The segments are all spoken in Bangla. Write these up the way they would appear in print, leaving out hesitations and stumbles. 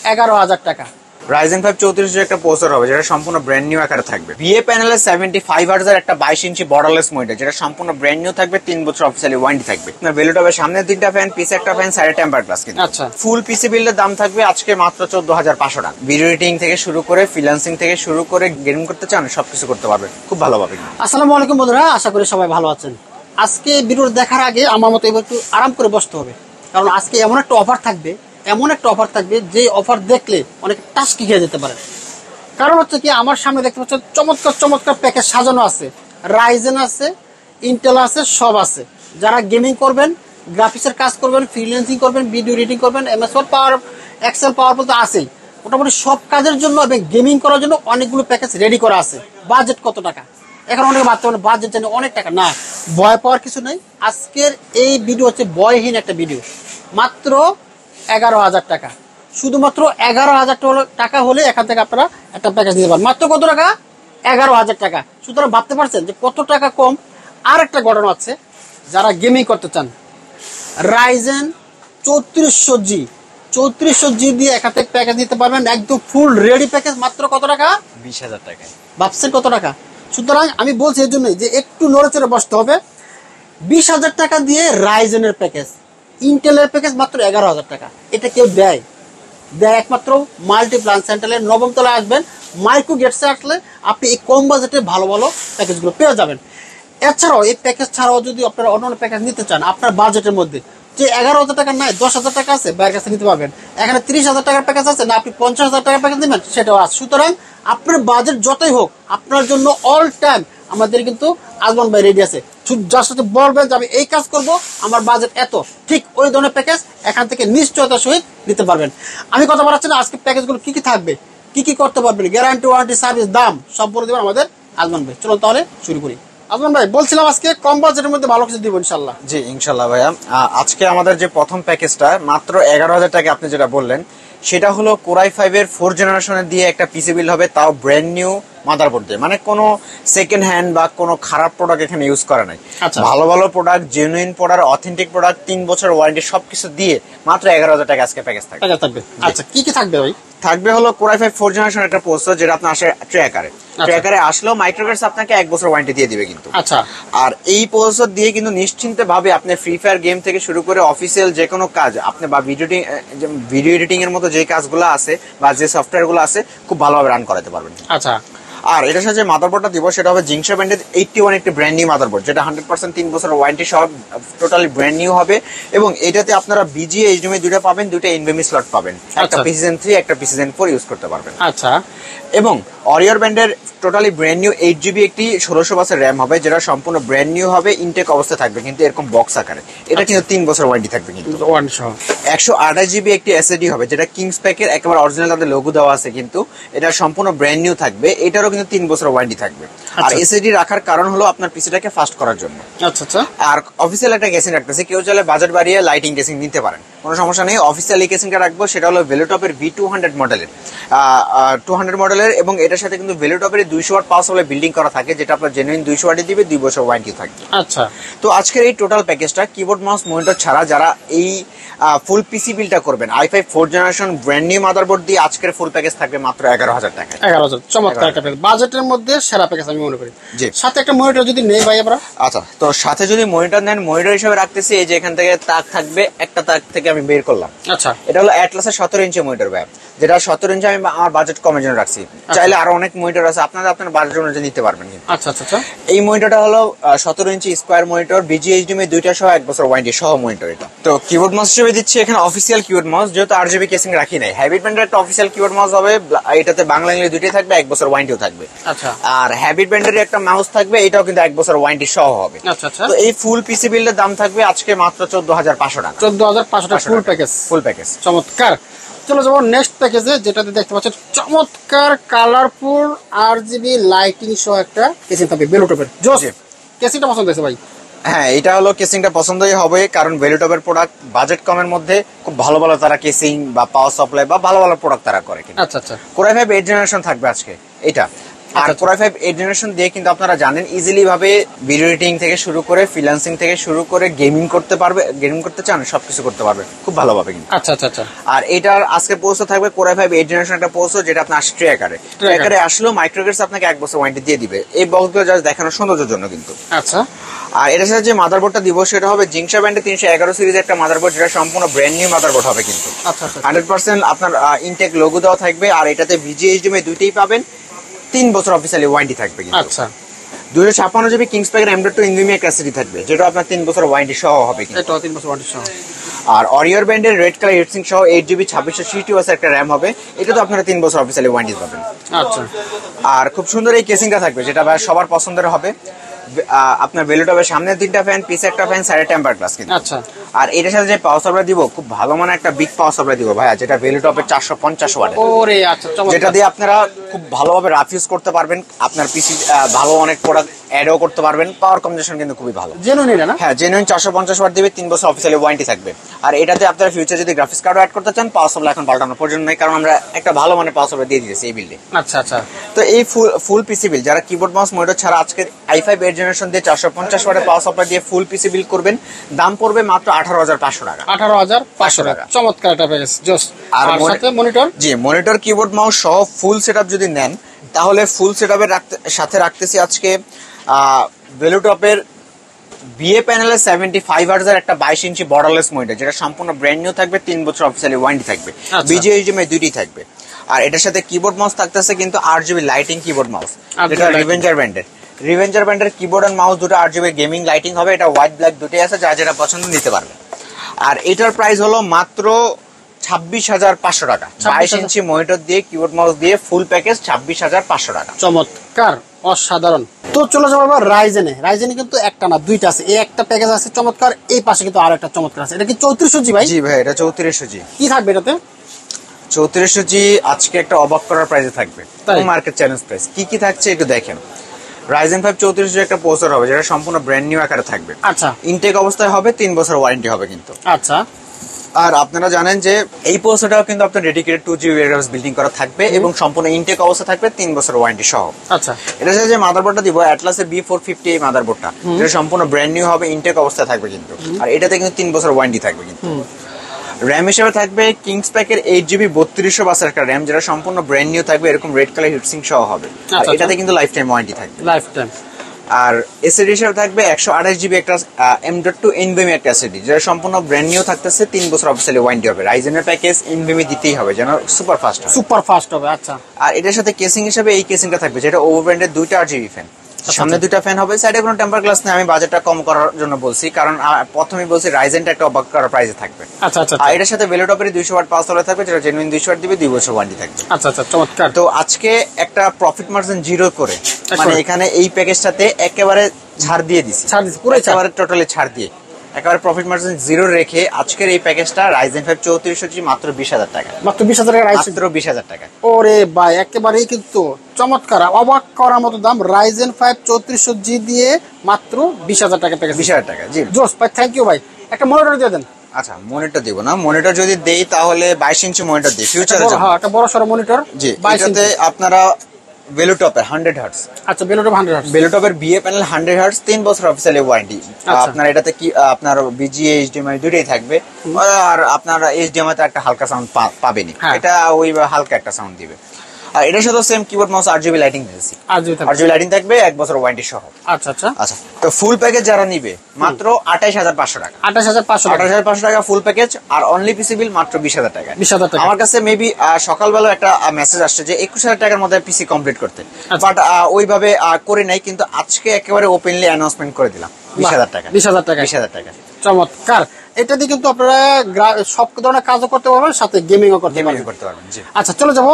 11,000 টাকা। Ryzen 5 3400 একটা প্রসেসর হবে যেটা সম্পূর্ণ ব্র্যান্ড নিউ আকারে থাকবে। বিএ প্যানেলের 75Hz একটা 22 ইঞ্চি বর্ডারলেস মনিটর যেটা সম্পূর্ণ ব্র্যান্ড নিউ থাকবে, 3 বছর অফিসিয়ালি ওয়ারেন্টি থাকবে। আপনার ভেলুটপের সামনে 3টা ফ্যান, পিছে একটা ফ্যান, সাইডে টেম্পার গ্লাস কিন্তু। আচ্ছা, ফুল পিসি বিল্ডের দাম থাকবে আজকে মাত্র 14,500 টাকা। ভিডিও এডিটিং থেকে শুরু করে ফ্রিল্যান্সিং থেকে শুরু করে গেমিং করতে চান সবকিছু করতে পারবেন খুব ভালোভাবে। আসসালামু আলাইকুম বন্ধুরা, আশা করি সবাই ভালো আছেন। আজকে ভিডিও দেখার আগে আমার মতো এবার একটু আরাম করে বসতে হবে, কারণ আজকে এমন একটা অফার থাকবে যে অফার দেখলে অনেকে টাস্কি খেয়ে যেতে পারে। কারণ হচ্ছে কি, আমার সামনে দেখতে পাচ্ছেন চমৎকার প্যাকেজ সাজানো আছে। রাইজেন আছে, ইন্টেল আছে, সব আছে। যারা গেমিং করবেন, গ্রাফিক্সের কাজ করবেন, ফ্রিল্যান্সিং করবেন, ভিডিও এডিটিং করবেন, MS ওয়ার্ড, পাওয়ার, এক্সেল, পাওয়ার পয়েন্ট তো আছেই। মোটামুটি সব কাজের জন্য এবং গেমিং করার জন্য অনেকগুলো প্যাকেজ রেডি করা আছে। বাজেট কত টাকা? এখন অনেকে ভাবতে পারেন বাজেট জানি অনেক টাকা। না, ভয় পাওয়ার কিছু নেই। আজকের এই ভিডিও হচ্ছে ভয়হীন একটা ভিডিও। মাত্র 11,000 টাকা, শুধুমাত্র 11,000 টাকা হলে এখান থেকে আপনারা একটা প্যাকেজ নিতে পারেন। মাত্র কত টাকা? 11,000 টাকা। সুতরাং ভাবতে পারছেন যে কত টাকা কম। আর একটা ঘটনা আছে, যারা গেমিং করতে চান, রাইজেন 3400G দিয়ে এখান থেকে প্যাকেজ নিতে পারবেন, একদম ফুল রেডি প্যাকেজ। মাত্র কত টাকা? 20,000 টাকা। ভাবছেন কত টাকা? সুতরাং আমি বলছি এর জন্যই যে একটু নড়েচড়ে বসতে হবে। 20,000 টাকা দিয়ে রাইজেনের প্যাকেজ, ইন্টেলের প্যাকেজ মাত্র 11,000 টাকা। এটা কেউ দেয় একমাত্র মাল্টিপ্লান সেন্টারের 9ম তলায় আসবেন, মাইক্রো গেটসে আসলে আপনি এই কম বাজেটে ভালো প্যাকেজগুলো পেয়ে যাবেন। এছাড়াও এই প্যাকেজ ছাড়াও যদি আপনারা অন্যান্য প্যাকেজ নিতে চান, আপনার বাজেটের মধ্যে যে 11,000 টাকা নাই, 10,000 টাকা আছে, বাইরের কাছে নিতে পারবেন। এখানে 30,000 টাকার প্যাকেজ আছে, না আপনি 50,000 টাকার প্যাকেজ নেবেন, সেটাও আছে। সুতরাং আপনার বাজেট যতই হোক, আপনার জন্য অল টাইম আমাদের কিন্তু আজমান ভাই রেডি আছে। যার সাথে বলবেন যে আমি এই কাজ করব, আমার বাজেট এত, ঠিক ওই ধরনের প্যাকেজ এখান থেকে নিশ্চয়তার সহিত নিতে পারবেন। আমি কথা বলাচ্ছি না, আজকে প্যাকেজগুলো কি কি থাকবে, কি করতে পারবেন, গ্যারান্টি, ওয়ারেন্টি, সার্ভিস, দাম সব বলে দেবেন আমাদের আজমান ভাই। চলুন তাহলে শুরু করি। আজমান ভাই, বলছিলাম আজকে কম বাজেটের মধ্যে ভালো কিছু দিব ইনশাল্লাহ। জি ইনশাল্লাহ ভাইয়া। আজকে আমাদের যে প্রথম প্যাকেজটা মাত্র 11,000 টাকা আপনি যেটা বললেন, সেটা হলো কোরাই 5 এর 4 জেনারেশনের দিয়ে একটা পিসি বিল্ড হবে, তাও ব্র্যান্ড নিউ মাদারবোর্ড দিয়ে। মানে কোনো সেকেন্ড হ্যান্ড বা কোনো খারাপ প্রোডাক্ট এখানে ইউজ করা নাই। ভালো product, genuine product, authentic product, 3 বছর ওয়ারেন্টি, সবকিছু দিয়ে মাত্র 11,000 টাকা আজকে প্যাকেজ থাকবে। আচ্ছা, কি থাকবে ভাই? থাকবে হলো কোরাই 5 4 জেনারেশন একটা প্রসেসর, যেটা আপনার আসে ট্র্যাকারে আসলেও মাইক্রোগ্রাফিক্স আপনাকে 1 বছর ওয়ারেন্টি দিয়ে দিবে কিন্তু। আচ্ছা, আর এই প্রসেসর দিয়ে কিন্তু নিশ্চিন্তে ভাবে আপনি ফ্রি ফায়ার গেম থেকে শুরু করে অফিসিয়াল যে কোনো কাজ আপনি বা ভিডিও এডিটিং এর মতো যে কাজগুলো আছে বা যে সফটওয়্যার গুলো আছে খুব ভালোভাবে রান করাতে পারবেন। আচ্ছা, আর এটার সাথে যে মাদারবোর্ডটা দিব সেটা হবে জিংশা ব্র্যান্ডের 81 একটি ব্র্যান্ড নিউ মাদারবোর্ড, যেটা 100% 3 বছর ওয়ারেন্টি সহ টোটালি ব্র্যান্ড নিউ হবে। এবং এটাতে আপনারা BGA HDMI দুইটা পাবেন, দুইটা এনভিএমই স্লট পাবেন, একটা PCIe 3 একটা PCIe 4 ইউজ করতে পারবেন। আচ্ছা, এবং অরিয়র ব্র্যান্ডের টোটালি ব্র্যান্ড নিউ 8GB একটি 1600 বাসের র্যাম হবে, যেটা সম্পূর্ণ ব্র্যান্ড নিউ হবে, ইনটেক অবস্থায় থাকবে কিন্তু এরকম বক্স আকারে। এটা কিন্তু 3 বছর ওয়ারেন্টি থাকবে কিন্তু। 128GB একটি SSD হবে, যেটা কিংস প্যাকের একেবারে অরিজিনাল, তাদের লোগো দেওয়া আছে কিন্তু এটা সম্পূর্ণ ব্র্যান্ড নিউ থাকবে। এটারও কিন্তু 3 বছর ওয়ারেন্টি থাকবে। আর SSD রাখার কারণ হলো আপনার পিসিটাকে ফাস্ট করার জন্য। আচ্ছা, আর অফিসিয়াল একটা কেসিং রাখতেছে, কেউ চাইলে বাজেট বাড়িয়ে লাইটিং কেসিং নিতে পারেন, কোনো সমস্যা নেই। অফিসিয়াল এই কেসিংটা রাখবো, সেটা হলো ভেলুটপের V200 মডেলের 200 মডেলের, এবং এটার সাথে কিন্তু ভেলুটপের 200 ওয়াট পাওয়ার সাপ্লাই বিল্ডিং করা থাকে, যেটা আপনার জেনুইন 200 ওয়াটই দিবে, 2 বছর ওয়ারেন্টি থাকবে। আচ্ছা, তো আজকের এই টোটাল প্যাকেজটা কিবোর্ড মাউস মনিটর ছাড়া যারা এই ফুল পিসি বিলটা করবেন i5 4 generation brand new motherboard দিয়ে, আজকের ফুল প্যাকেজ থাকবে মাত্র 11,000 টাকা। 11,000 চমৎকার একটা প্যাকেজ, বাজেটের মধ্যে সেরা প্যাকেজ আমি মনে করি। সাথে একটা মনিটর যদি নেই ভাই আমরা। আচ্ছা, তো সাথে যদি মনিটর নেন, মনিটর হিসেবে রাখতেছি এই যে এখান থেকে তাক থাকবে, একটা তাক থেকে আমি বের করলাম। আচ্ছা, এটা হলো অ্যাটলাসের 17 ইঞ্চি মনিটর ভাই, যেটা 17 ইঞ্চি আমি আমার বাজেট কমের জন্য রাখছি। চাইলে আরো অনেক মনিটর আছে, আপনার বাজেট অনুযায়ী নিতে পারবেন। আচ্ছা, এই মনিটরটা হলো 17 ইঞ্চি স্কোয়ার মনিটর, BGA HDMI দুইটা সহ 1 বছর ওয়ারেন্টি সহ মনিটর এটা। তো কিবোর্ড মাউস হিসেবে দিচ্ছি এখানে অফিসিয়াল কিবোর্ড মাউস, যেহেতু RGB কেসিং রাখি নাই। হ্যাবিট ব্র্যান্ডের একটা অফিসিয়াল কিবোর্ড মাউস হবে, এটাতে বাংলা ইংলিশ দুইটাই থাকবে, 1 বছর ওয়ারেন্টিও থাকবে। আচ্ছা, আর হ্যাবিট ব্র্যান্ডের একটা মাউস থাকবে, এটাও কিন্তু 1 বছর ওয়ারেন্টি সহ হবে। আচ্ছা, তো এই ফুল পিসি বিল্ডের দাম থাকবে আজকে মাত্র 14,500 টাকা। 14,500 টাকা ফুল প্যাকেজ। চমৎকার। চলো যাবো নেক্সট প্যাকেজে, যেটাতে দেখতে পাচ্ছেন চমৎকার কালারফুল RGB লাইটিং সহ একটা কেসিং থাকবে ভেলুটপের। কেসিংটা পছন্দ হয়েছে ভাই? হ্যাঁ, এটা হলো কেসিংটা পছন্দই হবে, কারণ ভেলুটপের প্রোডাক্ট বাজেট কমের মধ্যে খুব ভালো তারা কেসিং বা পাওয়ার সাপ্লাই বা ভালো প্রোডাক্ট তারা করে। আচ্ছা, কোরাই 5 8 জেনারেশন থাকবে আজকে, এটা আর Core i5 8 জেনারেশন দিয়ে কিন্তু আপনারা জানেন ইজিলি ভাবে ভিডিও এডিটিং থেকে শুরু করে ফ্রিল্যান্সিং থেকে শুরু করে গেমিং করতে পারবে, গেমিং করতে চান সবকিছু করতে পারবে খুব ভালোভাবে কিন্তু। আচ্ছা আচ্ছা আচ্ছা। আর এটার আজকে প্রসেসর থাকবে Core i5 8 জেনারেশন একটা প্রসেসর, যেটা আপনার আসছে ট্র্যাকারে আসলেও মাইক্রোগেটস আপনাকে 1 বছর ওয়ারেন্টি দিয়ে দিবে এই বক্সগুলো জাস্ট দেখানোর সৌন্দর্যের জন্য কিন্তু। আচ্ছা। আর এটার সাথে যে মাদারবোর্ডটা দিব সেটা হবে জিংসা ব্র্যান্ডের 311 সিরিজের একটা মাদারবোর্ড, যেটা সম্পূর্ণ ব্র্যান্ড নিউ মাদারবোর্ড হবে কিন্তু। আচ্ছা আচ্ছা। 100% আপনার ইনটেক লোগো দেওয়া থাকবে, আর এটাতে VGA HDMI দুইটাই পাবেন, 3 বছর অফিসিয়ালি ওয়ারেন্টি থাকবে কিন্তু। আচ্ছা। 256 জিবি কিংস প্যাকের M.2 NVMe ক্যাপাসিটি থাকবে, যেটা আপনার 3 বছর ওয়ারেন্টি সহ হবে কিন্তু। এটা 3 বছর ওয়ারেন্টি সহ। আর অরিয়র ব্র্যান্ডের রেড কালার হিটসিং সহ 8 জিবি 2660 ওয়াটস একটা র্যাম হবে, এটা তো আপনারা 3 বছর অফিসিয়ালি ওয়ারেন্টি পাবেন। আচ্ছা। আর খুব সুন্দর এই কেসিংটা থাকবে, যেটা সবার পছন্দের হবে। আপনার ভেলুটপের সামনে 3টা ফ্যান, পিছে একটা ফ্যান, সাইডে টেম্পার গ্লাস কিন্তু। আচ্ছা। আর এটার সাথে যে পাওয়ার সাপ্লাই দিব খুব ভালো মানের একটা বিগ পাওয়ার সাপ্লাই দিব ভাইয়া, যেটা ভেলুটপের 450 ওয়াট। ওরে আচ্ছা, চমৎকার। যেটা দিয়ে আপনারা খুব ভালোভাবে রাফ ইউজ করতে পারবেন, আপনার পিসি ভালো অনেক প্রোডাক্ট অ্যাডও করতে পারবেন। পাওয়ার কনজাম্পশন কিন্তু খুবই ভালো, জেনুইন এটা না? হ্যাঁ জেনুইন 450 ওয়াট দিবে, 3 বছর অফিসিয়ালি ওয়ারেন্টি থাকবে। আর এটাতে আপনারা ফিউচার যদি গ্রাফিক্স কার্ডও অ্যাড করতে চান, পাওয়ার সাপ্লাই এখন পাল্টানোর প্রয়োজন নেই, কারণ আমরা একটা ভালো মানের পাওয়ার সাপ্লাই দিয়ে দিয়েছি এই বিল্ডে। আচ্ছা আচ্ছা। তো এই ফুল পিসি বিল যারা কিবোর্ড মাউস মনিটর ছাড়া আজকের i5 8 জেনারেশন দিয়ে 450 ওয়াটের পাওয়ার সাপ্লাই দিয়ে ফুল পিসি বিল করবেন, দাম পড়বে মাত্র 18,500 টাকা। 18,500 টাকা। চমৎকার একটা প্যাকেজ জোস। আর সাথে মনিটর? জি, মনিটর কিবোর্ড মাউস সহ ফুল সেটআপ যদি নেন, তাহলে ফুল সেটআপের সাথে রাখতেছি আজকে ভেলুটপের বিএ প্যানেলের 75 হার্টজের একটা 22 ইঞ্চি বর্ডারলেস মনিটর, যেটা সম্পূর্ণ ব্র্যান্ড নিউ থাকবে, 3 বছর অফিসিয়ালি ওয়ারেন্টি থাকবে, VGA HDMI দুইটাই থাকবে। আর এটার সাথে কিবোর্ড মাউস থাকতেছে কিন্তু 8GB লাইটিং কিবোর্ড মাউস, যেটা রিভেঞ্জার ব্র্যান্ডের কিবোর্ড এন্ড মাউস দুটো 8GB গেমিং লাইটিং হবে। এটা হোয়াইট ব্ল্যাক দুটোই আছে, যারা যেটা পছন্দ নিতে পারবে। আর এটার প্রাইস হলো মাত্র 26,500 টাকা। 22 ইঞ্চি মনিটর দিয়ে কিবোর্ড মাউস দিয়ে ফুল প্যাকেজ 26,500 টাকা। চমৎকার, অসাধারণ। তো চলে যাবো আবার রাইজেনে কিন্তু একটা না দুইটা আছে। এই একটা প্যাকেজ আছে চমৎকার, এই পাশে কিন্তু আরো একটা চমৎকার আছে। এটা কি 3400G ভাই? জি ভাই, এটা 3400G। কি থাকবে এটাতে? 3400G আজকে একটা অবাক করার প্রাইসে থাকবে, মার্কেট চ্যালেঞ্জ প্রাইস। কি থাকছে একটু দেখেন। Ryzen 5 3400 একটা প্রসেসর হবে, যেটা সম্পূর্ণ ব্র্যান্ড নিউ আকারে থাকবে। আচ্ছা। ইনটেক অবস্থায় হবে, 3 বছর ওয়ারেন্টি হবে কিন্তু। আচ্ছা। আর আপনারা জানেন যে এই প্রসেসরটাও কিন্তু আপনার ডেডিকেটেড 2GB গ্রাফিক্স বিল্ডিং করা থাকবে এবং সম্পূর্ণ ইনটেক অবস্থা থাকবে, 3 বছর ওয়ারেন্টি সহ। আচ্ছা। এটা যে মাদারবোর্ডটা দিব অ্যাটলাসের B450 এই মাদারবোর্ডটা, যেটা সম্পূর্ণ ব্র্যান্ড নিউ হবে, ইনটেক অবস্থায় থাকবে কিন্তু। আর এটাতে কিন্তু 3 বছর ওয়ারেন্টি থাকবে কিন্তু। র্যাম হিসেবে থাকবে কিংস প্যাকের 8GB 3200 বাসের একটা র্যাম, যেটা সম্পূর্ণ ব্র্যান্ড নিউ থাকবে, এরকম রেড কালার হিটসিং সহ হবে। আর এটাতে কিন্তু লাইফ টাইম ওয়ারেন্টি থাকবে, লাইফ টাইম। আর এসএসডি হিসেবে থাকবে 128GB একটা M.2 NVMe একটা এসএসডি, যেটা সম্পূর্ণ ব্র্যান্ড নিউ থাকতেছে, 3 বছর অফিসিয়ালি ওয়ারেন্টি হবে। রাইজেনের প্যাকেজ NVMe দিতেই হবে, যেন সুপার ফাস্ট হবে। আচ্ছা। আর এটার সাথে কেসিং হিসেবে এই কেসিংটা থাকবে, যেটা ওভো ব্র্যান্ডের 2টা RGB ফ্যান, সামনে 2টা ফ্যান হবে, সাইডে কোনো টেম্পার গ্লাস নেই। আমি বাজেটটা কম করার জন্য বলছি, কারণ প্রথমেই বলছি রাইজেনটা একটা অবাক করার প্রাইসে থাকবে। আচ্ছা আচ্ছা। আর এটার সাথে ভেলুটপের 200 ওয়াট পাওয়ার সাপ্লাই থাকবে, যেটা জেনুইন 200 ওয়াট দিবে, 2 বছর ওয়ারেন্টি থাকবে। আচ্ছা আচ্ছা, চমৎকার। তো আজকে একটা প্রফিট মার্জিন 0 করে, মানে এখানে এই প্যাকেজটাতে একেবারে ছাড় দিয়ে দিছি, পুরো একেবারে টোটালি ছাড় দিয়ে একেবারে প্রফিট মার্জিন 0 রেখে আজকের এই প্যাকেজটা Ryzen 5 3400G মাত্র 20,000 টাকা। মাত্র 20,000 টাকা, মাত্র 20,000 টাকা। ওরে ভাই, একেবারেই কিন্তু চমৎকার, অবাক করার মতো দাম। Ryzen 5 3400G দিয়ে মাত্র 20,000 টাকা প্যাকেজ। 20,000 টাকা, জি জোস ভাই, থ্যাংক ইউ ভাই। একটা মনিটর দিয়ে দেন। আচ্ছা, মনিটর দিব না, মনিটর যদি দেই তাহলে 22 ইঞ্চি মনিটর দিই ফিউচারে। হ্যাঁ, একটা বড় সরো মনিটর। জি, এটাতে আপনারা ভেলুটপের 100 হার্টজ। আচ্ছা, ভেলুটপ 100 হার্টজ, ভেলুটপের বিএ প্যানেল 100 হার্টস, 3 বছর অফিসিয়ালি ওয়ারেন্টি। আপনার এটাতে কি আপনার VGA HDMI দুটোই থাকবে, আর আপনার HDMI তে একটা হালকা সাউন্ড পাবেনই, এটা ওই হালকা একটা সাউন্ড দিবে। আর এটার সাথে same keyboard mouse RGB lighting দিয়েছি, RGB লাইটিং থাকবে, 1 বছর ওয়ারেন্টি সহ। আচ্ছা আচ্ছা আচ্ছা। তো ফুল প্যাকেজ যারা নিবে মাত্র 28,500 টাকা। 28,500 টাকা ফুল প্যাকেজ। আর অনলি পিসি বিল মাত্র 20,000 টাকা। 20,000 টাকা। আমার কাছে মেবি সকালবেলা একটা মেসেজ আসছে যে 21,000 টাকার মধ্যে পিসি কমপ্লিট করতে, বাট ওইভাবে করে নাই, কিন্তু আজকে একেবারে ওপেনলি অ্যানাউন্সমেন্ট করে দিলাম 20,000 টাকা। 20,000 টাকা, 20,000 টাকা। চমৎকার। এটা দিয়ে কিন্তু আপনারা সব ধরনের কাজও করতে পারবেন, সাথে গেমিংও করতে পারবেন। জি। আচ্ছা, চলে যাবো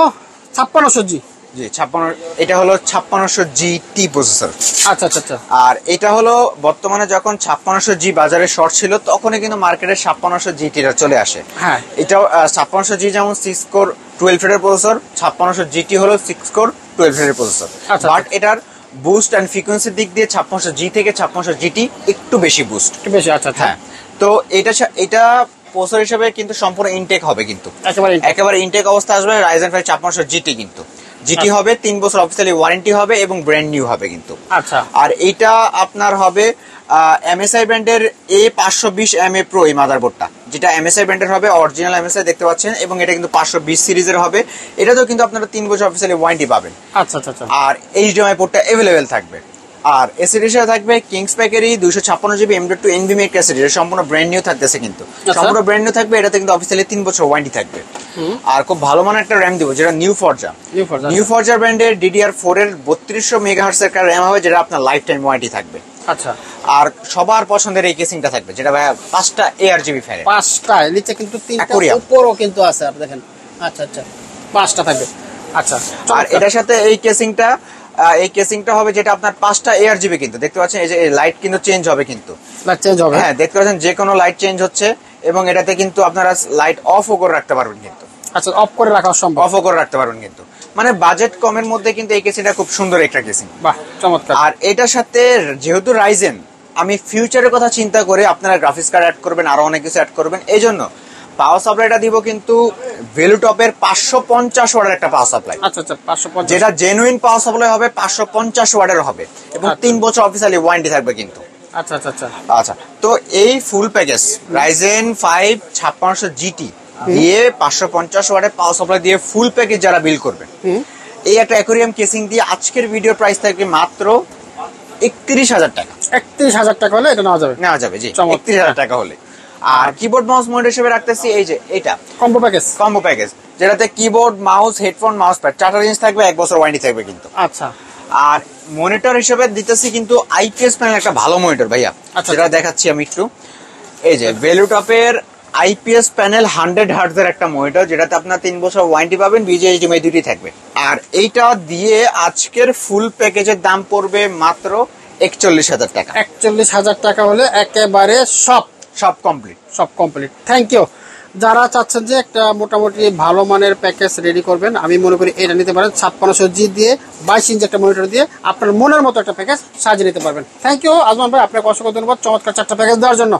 5600G। জি, 56, এটা হলো 5600GT প্রসেসর। আচ্ছা আচ্ছা আচ্ছা। আর এটা হলো বর্তমানে যখন 5600G বাজারে শর্ট ছিল, তখনই কিন্তু মার্কেটে 5600GT চলে আসে। হ্যাঁ, এটাও 5600G যেমন 6 কোর 12 থ্রেডের প্রসেসর, 5600GT হলো 6 কোর 12 থ্রেডের প্রসেসর। বাট এটার বুস্ট এন্ড ফ্রিকোয়েন্সির দিক দিয়ে 5600G থেকে 5600GT একটু বেশি বুস্ট, একটু বেশি। আচ্ছা, হ্যাঁ। তো এটা প্রসেসর হিসেবে কিন্তু সম্পূর্ণ ইনটেক হবে, কিন্তু একেবারে ইনটেক অবস্থা আসবে Ryzen 5 5600GT কিন্তু, জিটি হবে, 3 বছর অফিসিয়ালি ওয়ারেন্টি হবে এবং ব্র্যান্ড নিউ হবে কিন্তু। আচ্ছা, আর এইটা আপনার হবে MSI ব্র্যান্ডের A520MA Pro এই মাদারবোর্ডটা, যেটা MSI ব্র্যান্ডের হবে, অরিজিনাল MSI দেখতে পাচ্ছেন, এবং এটা কিন্তু 520 সিরিজের হবে। এটাতেও কিন্তু আপনারা 3 বছর অফিসিয়ালি ওয়ারেন্টি পাবেন। আচ্ছা আচ্ছা আচ্ছা। আর HDMI পোর্টটা अवेलेबल থাকবে। আর এসিডির সাথে থাকবে কিংস প্যাকেরই 256GB M.2 NVMe একটা এসিডি, এটা সম্পূর্ণ ব্র্যান্ড নিউ থাকতেছে কিন্তু, সম্পূর্ণ ব্র্যান্ড নিউ থাকবে। এটাতে কিন্তু অফিসিয়ালি 3 বছর ওয়ারেন্টি থাকবে। আর খুব ভালো মানের একটা র্যাম দিব, যেটা নিউ ফরজা ব্র্যান্ডের DDR4 এর 3200 মেগাহার্টজ এর একটা র্যাম হবে, যেটা আপনার লাইফ টাইম ওয়ারেন্টি থাকবে। আচ্ছা, আর সবার পছন্দের এই কেসিংটা থাকবে, যেটা ভাই 5টা ARGB ফ্যান, 5টা নিচে কিন্তু 3টা Aquarium। উপরও কিন্তু আছে, আপনি দেখেন। আচ্ছা আচ্ছা, 5টা থাকবে। আচ্ছা, আর এটার সাথে এই কেসিংটা হবে যেটা আপনার 5টা ARGB কিন্তু, দেখতে পাচ্ছেন এই যে লাইট কিন্তু চেঞ্জ হবে কিন্তু, লাইট চেঞ্জ হবে। হ্যাঁ দেখতে পাচ্ছেন যে কোনো লাইট চেঞ্জ হচ্ছে, এবং এটাতে কিন্তু আপনারা লাইট অফও করে রাখতে পারবেন কিন্তু, আচ্ছা, অফ করে রাখা সম্ভব, অফও করে রাখতে পারবেন কিন্তু, মানে বাজেট কমের মধ্যে কিন্তু এই কেসিংটা খুব সুন্দর একটা কেসিং। বাহ, চমৎকার। আর এটার সাথে যেহেতু রাইজেন, আমি ফিউচারের কথা চিন্তা করে আপনারা গ্রাফিক্স কার্ড অ্যাড করবেন, আরো অনেক কিছু অ্যাড করবেন, এই জন্য পাওয়ার সাপ্লাইটা দিব কিন্তু ভেলুটপের 550 ওয়াটের একটা পাওয়ার সাপ্লাই। আচ্ছা আচ্ছা, 550, যেটা জেনুইন পাওয়ার সাপ্লাই হবে 550 ওয়াটের হবে, এবং 3 বছর অফিসিয়ালি ওয়ারেন্টি থাকবে কিন্তু। আচ্ছা আচ্ছা আচ্ছা আচ্ছা, তো এই ফুল প্যাকেজ রাইজেন 5 5600 GT দিয়ে 550 ওয়াটের পাওয়ার সাপ্লাই দিয়ে ফুল প্যাকেজ যারা বিল করবেন, এই একটা অ্যাকোয়ারিয়াম কেসিং দিয়ে আজকের ভিডিও প্রাইস থাকবে মাত্র 31,000 টাকা। 31,000 টাকা হলে এটা নেওয়া যাবে। জি, 31,000 টাকা হলে। আর কিবোর্ড মাউস মনিটর হিসেবে রাখতেছি এই যে এটা কম্বো প্যাকেজ, যেটাতে keyboard, mouse, headphone, mouse pad 4টা জিনিস থাকবে, 1 বছর ওয়ারেন্টি থাকবে কিন্তু। আচ্ছা, আর মনিটর হিসেবে দিতেছি কিন্তু IPS প্যানেল একটা ভালো মনিটর ভাইয়া, যেটা দেখাচ্ছি আমি একটু। এই যে ভেলুটপের IPS প্যানেল 100 হার্টজের একটা মনিটর, যেটাতে আপনার 3 বছর ওয়ারেন্টি পাবেন, BGA HDMI দুটি থাকবে। আর এইটা দিয়ে আজকের ফুল প্যাকেজের দাম পড়বে মাত্র 41,000 টাকা। 41,000 টাকা হলে একেবারে সব কমপ্লিট। Thank you. যারা চাচ্ছেন যে একটা মোটামুটি ভালো মানের প্যাকেজ রেডি করবেন, আমি মনে করি এটা নিতে পারেন। 5600G দিয়ে 22 ইঞ্চি একটা মনিটর দিয়ে আপনার মনের মতো একটা প্যাকেজ সাজিয়ে নিতে পারবেন। থ্যাংক ইউ আজমান ভাই, আপনাকে অসংখ্য ধন্যবাদ চমৎকার 4টা প্যাকেজ দেওয়ার জন্য।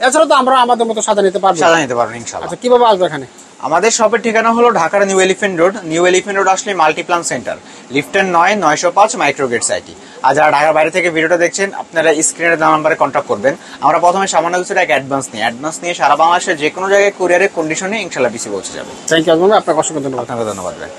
এছাড়া তো আমরা আমাদের মতো সাজিয়ে নিতে পারবো ইনশাআল্লাহ। আচ্ছা, কিভাবে আসবো এখানে? আমাদের শপের ঠিকানা হলো ঢাকার নিউ এলিফ্যান্ট রোড আসলে মাল্টিপ্লান সেন্টার, লিফটের 9/905 মাইক্রোগেট সাইটি। আর যারা ঢাকার বাইরে থেকে ভিডিওটা দেখছেন, আপনারা স্ক্রিনের দেওয়া নাম্বারে কন্ট্যাক্ট করবেন। আমরা প্রথমে সামান্য কিছু টাকা অ্যাডভান্স নিয়ে সারা বাংলাদেশের যে কোনো জায়গায় কুরিয়ারের কন্ডিশনে ইনশাআল্লাহ পিসি পৌঁছে যাবে। থ্যাংক ইউ আজমান ভাই, আপনাকে অসংখ্য ধন্যবাদ। আপনাকে ধন্যবাদ ভাই।